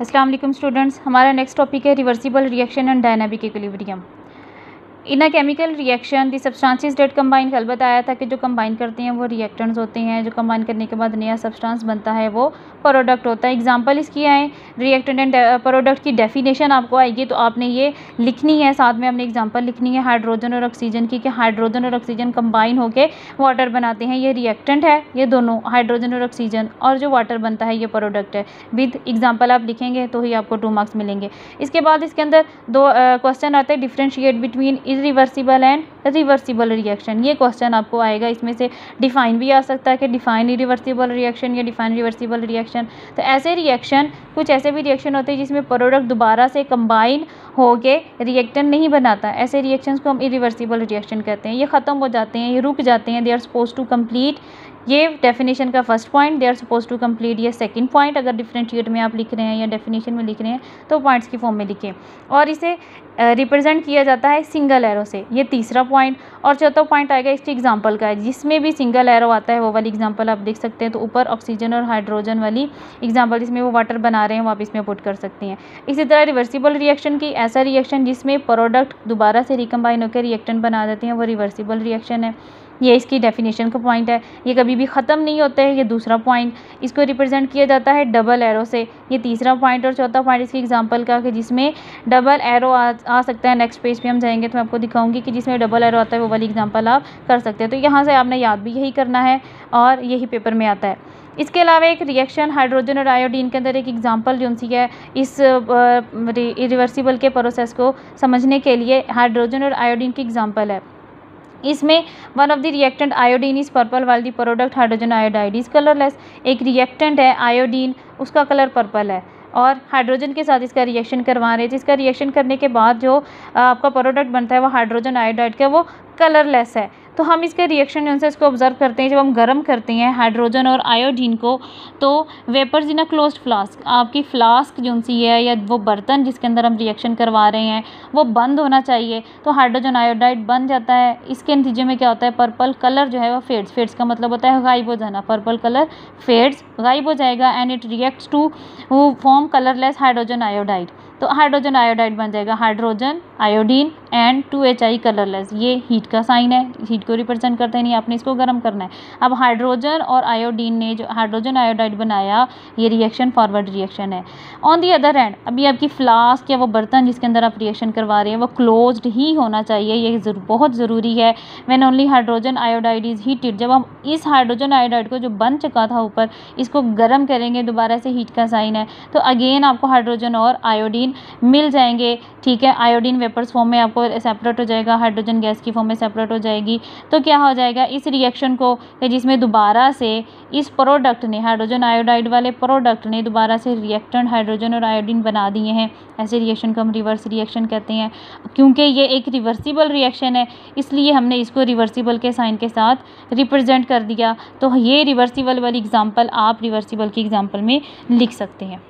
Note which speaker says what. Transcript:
Speaker 1: अस्सलाम वालेकुम स्टूडेंट्स, हमारा नेक्स्ट टॉपिक है reversible reaction and dynamic equilibrium. In a chemical reaction the substances that combine, कल बताया था कि जो कंबाइन करते हैं वो रिएक्टेंट्स होते हैं, जो कंबाइन करने के बाद नया सब्सटेंस बनता है वो प्रोडक्ट होता है। एग्जांपल इसकी आए रिएक्टेंट एंड प्रोडक्ट की डेफिनेशन आपको आएगी तो आपने ये लिखनी है, साथ में आपने एग्जांपल लिखनी है हाइड्रोजन और ऑक्सीजन की, कि हाइड्रोजन और ऑक्सीजन कंबाइन होकर वाटर बनाते हैं, ये रिएक्टेंट है, ये दोनों हाइड्रोजन और ऑक्सीजन, और जो वाटर बनता है ये प्रोडक्ट है। विद एग्जाम्पल आप लिखेंगे तो ही आपको 2 मार्क्स मिलेंगे। इसके बाद इसके अंदर 2 क्वेश्चन आते हैं, differentiate between irreversible and reversible reaction. ये क्वेश्चन आपको आएगा, इसमें से डिफाइन भी आ सकता है कि डिफाइन इरिवर्सिबल रिएक्शन या डिफाइन रिवर्सिबल रिएक्शन। तो ऐसे रिएक्शन, कुछ ऐसे भी रिएक्शन होते हैं जिसमें प्रोडक्ट दोबारा से कंबाइन होके रिएक्टेंट नहीं बनाता, ऐसे रिएक्शंस को हम इरिवर्सिबल रिएक्शन कहते हैं। ये ख़त्म हो जाते हैं, ये रुक जाते हैं, they are suppose to complete. ये डेफिनेशन का first point, they are suppose to complete. ये सेकंड पॉइंट, अगर डिफरेंशिएट में आप लिख रहे हैं या डेफिनेशन में लिख रहे हैं तो पॉइंट्स की फॉर्म में लिखें। और इसे रिप्रेजेंट किया जाता है सिंगल एरो से, ये तीसरा पॉइंट। और चौथा पॉइंट आएगा इसके एग्जांपल का है, जिसमें भी सिंगल एरो आता है वो वाली एग्जांपल आप देख सकते हैं। तो ऊपर ऑक्सीजन और हाइड्रोजन वाली एग्जांपल जिसमें वो वाटर बना रहे हैं वो आप इसमें पुट कर सकते हैं। इसी तरह रिवर्सिबल रिएक्शन की, ऐसा रिएक्शन जिसमें प्रोडक्ट दोबारा से रिकम्बाइन होकर रिएक्टेंट बना देते हैं वो रिवर्सिबल रिएक्शन है। ये इसकी डेफिनेशन का पॉइंट है, ये कभी भी ख़त्म नहीं होता है, ये दूसरा पॉइंट। इसको रिप्रेजेंट किया जाता है डबल एरो से, ये तीसरा पॉइंट। और चौथा पॉइंट इसकी एग्जांपल का कि जिसमें डबल एरो आ सकता है। नेक्स्ट पेज पे हम जाएंगे तो मैं आपको दिखाऊंगी कि जिसमें डबल एरो आता है वो वाली एग्जांपल आप कर सकते हैं। तो यहाँ से आपने याद भी यही करना है और यही पेपर में आता है। इसके अलावा एक रिएक्शन हाइड्रोजन और आयोडीन के अंदर एक एग्जांपल जो सी है इस रिवर्सिबल के प्रोसेस को समझने के लिए हाइड्रोजन और आयोडीन की एग्जांपल है। इसमें one of the reactant iodine is purple while the product hydrogen iodide is colourless. एक रिएक्टेंट है आयोडीन, उसका कलर पर्पल है और हाइड्रोजन के साथ इसका रिएक्शन करवा रहे हैं, जिसका रिएक्शन करने के बाद जो आपका प्रोडक्ट बनता है वो हाइड्रोजन आयोडाइड का वो कलरलेस है। तो हम इसके रिएक्शन जो है इसको ऑब्जर्व करते हैं, जब हम गर्म करते हैं हाइड्रोजन और आयोडीन को तो vapours in a closed flask, आपकी फ्लास्क जो सी है या वो बर्तन जिसके अंदर हम रिएक्शन करवा रहे हैं वो बंद होना चाहिए। तो हाइड्रोजन आयोडाइड बन जाता है, इसके नतीजे में क्या होता है, पर्पल कलर जो है वो फेड्स, फेड्स का मतलब होता है गायब हो जाना, पर्पल कलर फेड्स, गायब हो जाएगा। And it reacts to form colourless hydrogen iodide. तो हाइड्रोजन आयोडाइड बन जाएगा hydrogen iodine and 2HI colourless. ये हीट का साइन है, हीट को रिप्रेजेंट करते हैं, नहीं आपने इसको गर्म करना है। अब हाइड्रोजन और आयोडीन ने जो हाइड्रोजन आयोडाइड बनाया ये रिएक्शन फॉरवर्ड रिएक्शन है। ऑन दी अदर हैंड अभी आपकी फ्लास्क या वो बर्तन जिसके अंदर आप रिएक्शन करवा रहे हैं वो क्लोज्ड ही होना चाहिए, ये बहुत ज़रूरी है। When only hydrogen iodide is heated, जब हम इस हाइड्रोजन आयोडाइड को जो बन चुका था ऊपर इसको गर्म करेंगे, दोबारा से हीट का साइन है, तो अगेन आपको हाइड्रोजन और आयोडीन मिल जाएंगे। ठीक है, आयोडीन वेपर्स फॉर्म में आपको सेपरेट हो जाएगा, हाइड्रोजन गैस की फॉर्म में सेपरेट हो जाएगी। तो क्या हो जाएगा इस रिएक्शन को, जिसमें दोबारा से इस प्रोडक्ट ने, हाइड्रोजन आयोडाइड वाले प्रोडक्ट ने दोबारा से रिएक्टेंट हाइड्रोजन और आयोडीन बना दिए हैं, ऐसे रिएक्शन को हम रिवर्स रिएक्शन कहते हैं। क्योंकि ये एक रिवर्सिबल रिएक्शन है इसलिए हमने इसको रिवर्सिबल के साइन के साथ रिप्रेजेंट कर दिया। तो ये रिवर्सिबल वाली एग्जाम्पल आप रिवर्सिबल की एग्जाम्पल में लिख सकते हैं।